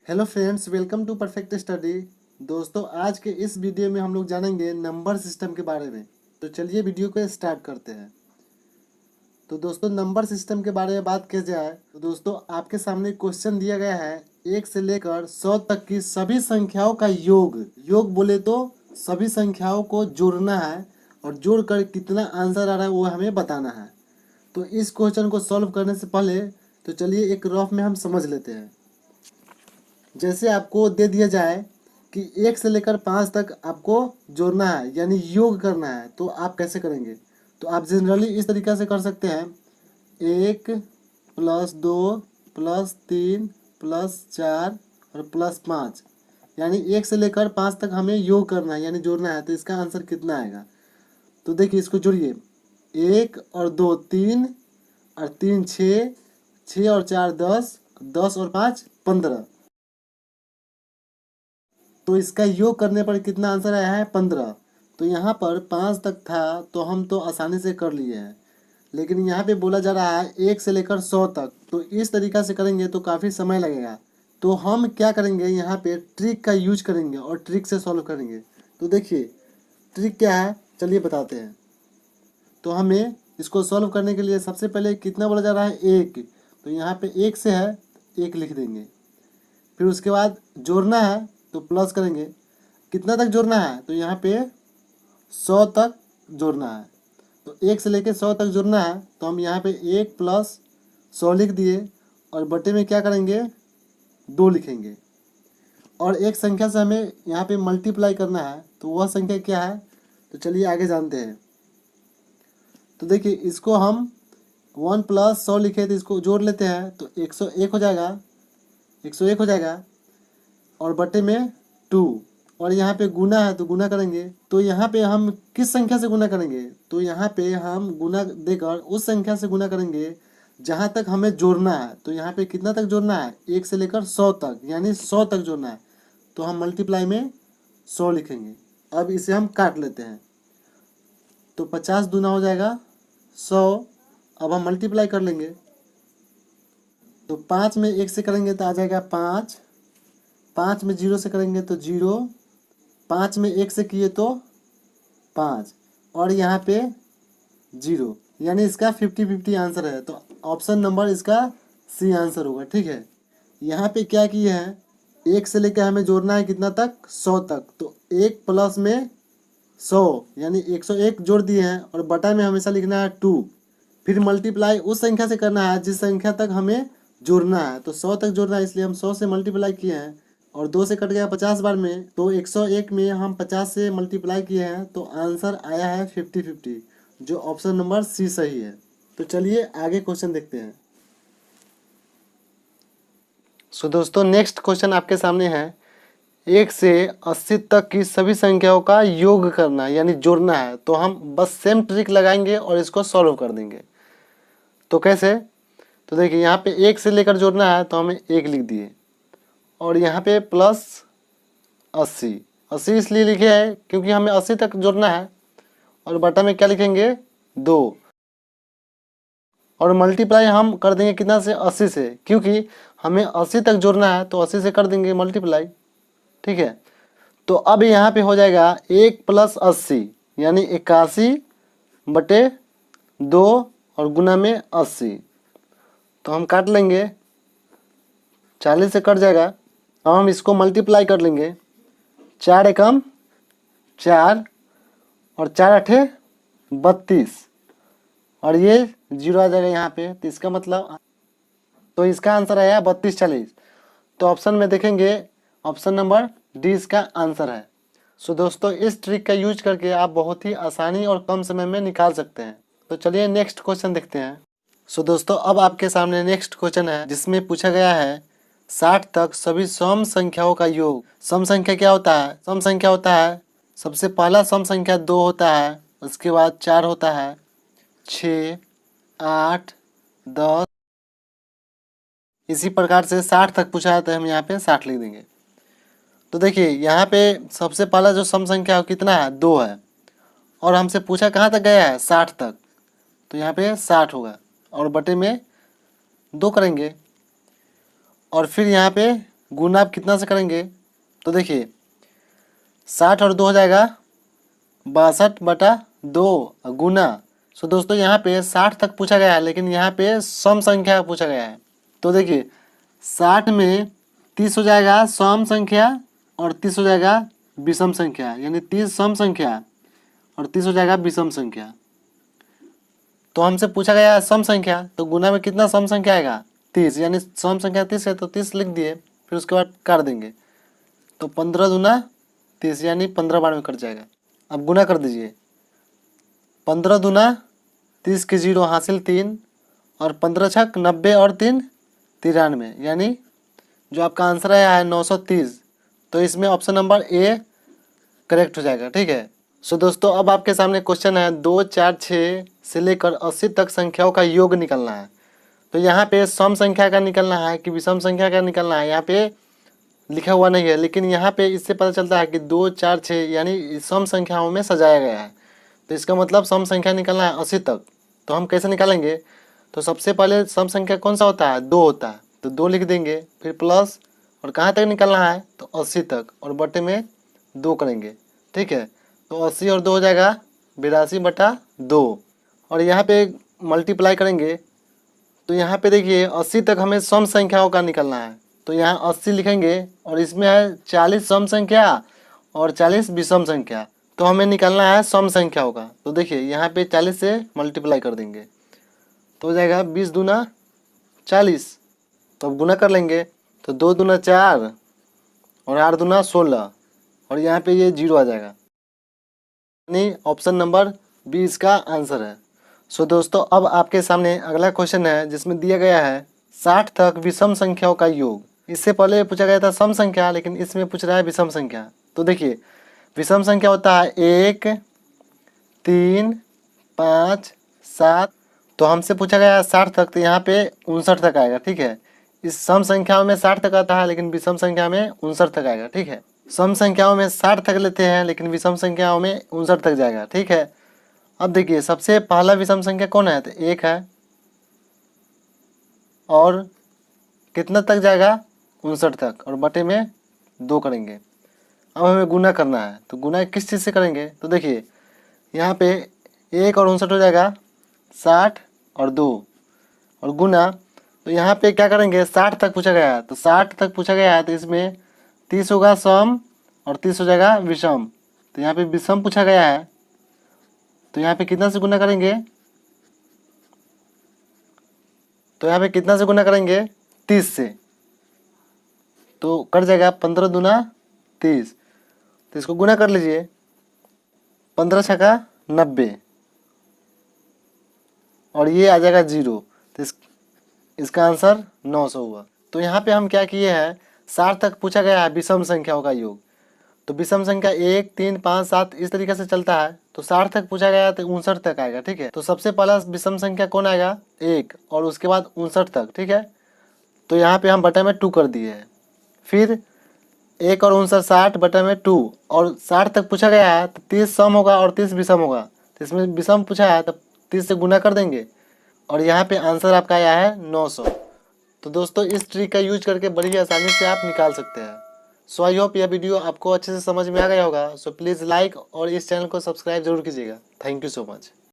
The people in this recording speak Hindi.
Hello friends, welcome to perfect study. दोस्तों, आज के इस वीडियो में हम लोग जानेंगे नंबर सिस्टम के बारे में। तो चलिए वीडियो को स्टार्ट करते हैं। तो दोस्तों, नंबर सिस्टम के बारे में बात की जाए तो दोस्तों आपके सामने क्वेश्चन दिया गया है 1 से लेकर 100 तक की सभी संख्याओं का योग। योग बोले तो सभी संख्याओं को जोड़ना है और जोड़कर कितना आंसर आ रहा है वो हमें बताना है। तो इस क्वेश्चन को सॉल्व करने से पहले तो चलिए एक रफ में हम समझ लेते हैं। जैसे आपको दे दिया जाए कि 1 से लेकर 5 तक आपको जोड़ना है यानी योग करना है, तो आप कैसे करेंगे? तो आप जनरली इस तरीक़ा से कर सकते हैं, 1 + 2 + 3 + 4 और +5, यानी 1 से लेकर 5 तक हमें योग करना है यानी जोड़ना है। तो इसका आंसर कितना आएगा? तो देखिए, इसको जोड़िए। 1 और 2 3 और 3 6, 6 और 4 10, 10 और 5 15। तो इसका योग करने पर कितना आंसर आया है? 15। तो यहाँ पर 5 तक था तो हम तो आसानी से कर लिए हैं, लेकिन यहाँ पे बोला जा रहा है 1 से लेकर 100 तक। तो इस तरीक़ा से करेंगे तो काफ़ी समय लगेगा। तो हम क्या करेंगे, यहाँ पे ट्रिक का यूज करेंगे और ट्रिक से सॉल्व करेंगे। तो देखिए ट्रिक क्या है, चलिए बताते हैं। तो हमें इसको सॉल्व करने के लिए सबसे पहले कितना बोला जा रहा है? 1। तो यहाँ पे 1 से है, 1 लिख देंगे। फिर उसके बाद जोड़ना है तो प्लस करेंगे। कितना तक जोड़ना है? तो यहाँ पे 100 तक जोड़ना है। तो 1 से लेके 100 तक जोड़ना है, तो हम यहाँ पे 1 + 100 लिख दिए और बटे में क्या करेंगे? 2 लिखेंगे। और एक संख्या से हमें यहाँ पे मल्टीप्लाई करना है, तो वह संख्या क्या है? तो चलिए आगे जानते हैं। तो देखिए, इसको हम 1 + 100 लिखे तो इसको जोड़ लेते हैं तो 101 हो जाएगा, 101 हो जाएगा और बटे में 2। और यहाँ पे गुना है तो गुना करेंगे। तो यहाँ पे हम किस संख्या से गुना करेंगे? तो यहाँ पे हम गुना देकर उस संख्या से गुना करेंगे जहाँ तक हमें जोड़ना है। तो यहाँ पे कितना तक जोड़ना है? 1 से लेकर 100 तक, यानी 100 तक जोड़ना है। तो हम मल्टीप्लाई में 100 लिखेंगे। अब इसे हम काट लेते हैं तो 50 दूना हो जाएगा 100। अब हम मल्टीप्लाई कर लेंगे तो 5 में 1 से करेंगे तो आ जाएगा 5, 5 में 0 से करेंगे तो 0, 5 में 1 से किए तो 5 और यहाँ पे 0, यानी इसका 50-50 आंसर है। तो ऑप्शन नंबर इसका सी आंसर होगा। ठीक है, यहाँ पे क्या किए हैं, 1 से लेकर हमें जोड़ना है कितना तक? 100 तक। तो 1 प्लस में 100 यानी 101 जोड़ दिए हैं और बटा में हमेशा लिखना है 2। फिर मल्टीप्लाई उस संख्या से करना है जिस संख्या तक हमें जोड़ना है। तो 100 तक जोड़ना है, इसलिए हम 100 से मल्टीप्लाई किए हैं और 2 से कट गया 50 बार में। तो 101 में हम 50 से मल्टीप्लाई किए हैं तो आंसर आया है 50-50, जो ऑप्शन नंबर सी सही है। तो चलिए आगे क्वेश्चन देखते हैं। सो दोस्तों, नेक्स्ट क्वेश्चन आपके सामने है 1 से 80 तक की सभी संख्याओं का योग करना यानी जोड़ना है। तो हम बस सेम ट्रिक लगाएंगे और इसको सॉल्व कर देंगे। तो कैसे? तो देखिए, यहाँ पे 1 से लेकर जोड़ना है तो हमें 1 लिख दिए और यहाँ पे प्लस 80, 80 इसलिए लिखे हैं क्योंकि हमें 80 तक जोड़ना है और बटा में क्या लिखेंगे? 2 और मल्टीप्लाई हम कर देंगे कितना से? 80 से, क्योंकि हमें 80 तक जोड़ना है तो 80 से कर देंगे मल्टीप्लाई। ठीक है, तो अब यहाँ पे हो जाएगा 1 + 80 यानी 81 बटे 2 और गुना में 80। तो हम काट लेंगे, 40 से कट जाएगा। अब हम इसको मल्टीप्लाई कर लेंगे, 4 एकम 4 और 4 अठे 32 और ये 0 आ जाएगा यहाँ पे। तो इसका मतलब, तो इसका आंसर आया 32-40। तो ऑप्शन में देखेंगे ऑप्शन नंबर डी इसका आंसर है। सो दोस्तों, इस ट्रिक का यूज करके आप बहुत ही आसानी और कम समय में निकाल सकते हैं। तो चलिए नेक्स्ट क्वेश्चन देखते हैं। सो दोस्तों, अब आपके सामने नेक्स्ट क्वेश्चन है जिसमें पूछा गया है 60 तक सभी सम संख्याओं का योग। सम संख्या क्या होता है? सम संख्या होता है, सबसे पहला सम संख्या 2 होता है, उसके बाद 4 होता है, 6, 8, 10, इसी प्रकार से 60 तक पूछा है तो हम यहाँ पे 60 लिख देंगे। तो देखिए, यहाँ पे सबसे पहला जो सम संख्या है कितना है? 2 है और हमसे पूछा कहाँ तक गया है? 60 तक। तो यहाँ पे 60 होगा और बटे में 2 करेंगे और फिर यहाँ पे गुना आप कितना से करेंगे? तो देखिए 60 और 2 हो जाएगा 62/2 गुना। सो दोस्तों यहाँ पे 60 तक पूछा गया है, लेकिन यहाँ पे सम संख्या पूछा गया है। तो देखिए 60 में 30 हो जाएगा सम संख्या और 30 हो जाएगा विषम संख्या, यानी 30 सम संख्या और 30 हो जाएगा विषम संख्या। तो हमसे पूछा गया है सम संख्या, तो गुना में कितना सम संख्या आएगा? 30, यानी सम संख्या 30 है तो 30 लिख दिए, फिर उसके बाद काट देंगे। तो 15 दूना 30, यानी 15 बार में कट जाएगा। अब गुना कर दीजिए, 15 दूना 30 के 0 हासिल 3 और 15 छक 90 और 3 93, यानी जो आपका आंसर आया है 930। तो इसमें ऑप्शन नंबर ए करेक्ट हो जाएगा। ठीक है। सो दोस्तों अब आपके सामने क्वेश्चन है 2, 4, 6 से लेकर 80 तक संख्याओं का योग निकालना है। तो यहाँ पे सम संख्या का निकालना है कि विषम संख्या का निकालना है, यहाँ पे लिखा हुआ नहीं है, लेकिन यहाँ पे इससे पता चलता है कि 2, 4, 6 यानी सम संख्याओं में सजाया गया है। तो इसका मतलब सम संख्या निकालना है 80 तक। तो हम कैसे निकालेंगे? तो सबसे पहले सम संख्या कौन सा होता है? 2 होता है, तो 2 लिख देंगे, फिर प्लस और कहाँ तक निकालना है? तो 80 तक, और बटे में 2 करेंगे। ठीक है। तो 80 और 2 हो जाएगा 82/2, और यहाँ पे मल्टीप्लाई करेंगे। तो यहाँ पे देखिए 80 तक हमें सम संख्याओं का निकालना है, तो यहाँ 80 लिखेंगे और इसमें है 40 सम संख्या और 40 विषम संख्या। तो हमें निकालना है सम संख्याओं का। तो देखिए यहाँ पे 40 से मल्टीप्लाई कर देंगे, तो हो जाएगा 20 दूना 40। तो अब गुना कर लेंगे, तो 2 दूना 4 और 8 दूना 16, और यहाँ पे ये 0 आ जाएगा, यानी ऑप्शन नंबर बी इसका आंसर है। सो दोस्तों अब आपके सामने अगला क्वेश्चन है, जिसमें दिया गया है 60 तक विषम संख्याओं का योग। इससे पहले पूछा गया था सम संख्या, लेकिन इसमें पूछ रहा है विषम संख्या। तो देखिए विषम संख्या होता है 1, 3, 5, 7। तो हमसे पूछा गया है 60 तक, तो यहाँ पे 59 तक आएगा। ठीक है। इस सम संख्याओं में 60 तक आता है, लेकिन विषम संख्या में 59 तक आएगा। ठीक है। सम संख्याओं में 60 तक लेते हैं, लेकिन विषम संख्याओं में 59 तक जाएगा। ठीक है। अब देखिए सबसे पहला विषम संख्या कौन है? तो 1 है, और कितना तक जाएगा? 59 तक, और बटे में 2 करेंगे। अब हमें गुना करना है, तो गुना किस चीज़ से करेंगे? तो देखिए यहाँ पे 1 और 59 हो जाएगा 60 और 2, और गुना। तो यहाँ पे क्या करेंगे? 60 तक पूछा गया है, तो 60 तक पूछा गया है, तो इसमें 30 होगा सम और 30 हो जाएगा विषम। तो यहाँ पे विषम पूछा गया है, तो यहाँ पे कितना से गुना करेंगे? तो यहाँ पे कितना से गुना करेंगे? 30 से। तो कट जाएगा 15 दूना 30। तो इसको गुना कर लीजिए, 15 छका 90, और ये आ जाएगा 0। तो इसका आंसर 900 हुआ। तो यहाँ पे हम क्या किए हैं, 60 तक पूछा गया है विषम संख्याओं का योग। तो विषम संख्या 1, 3, 5, 7 इस तरीके से चलता है। तो 60 तक पूछा गया तो 59 तक आएगा। ठीक है। तो सबसे पहला विषम संख्या कौन आएगा? 1, और उसके बाद 59 तक। ठीक है। तो यहाँ पे हम बटा में 2 कर दिए हैं, फिर 1 और 59 60 बटा में 2, और 60 तक पूछा गया है तो 30 सम होगा और 30 विषम होगा। तो इसमें विषम पूछा है तो 30 से गुना कर देंगे, और यहाँ पे आंसर आपका आया है 900। तो दोस्तों इस ट्रिक का यूज करके बड़ी आसानी से आप निकाल सकते हैं। सो आई होप यह वीडियो आपको अच्छे से समझ में आ गया होगा। सो प्लीज़ लाइक और इस चैनल को सब्सक्राइब जरूर कीजिएगा। Thank you so much.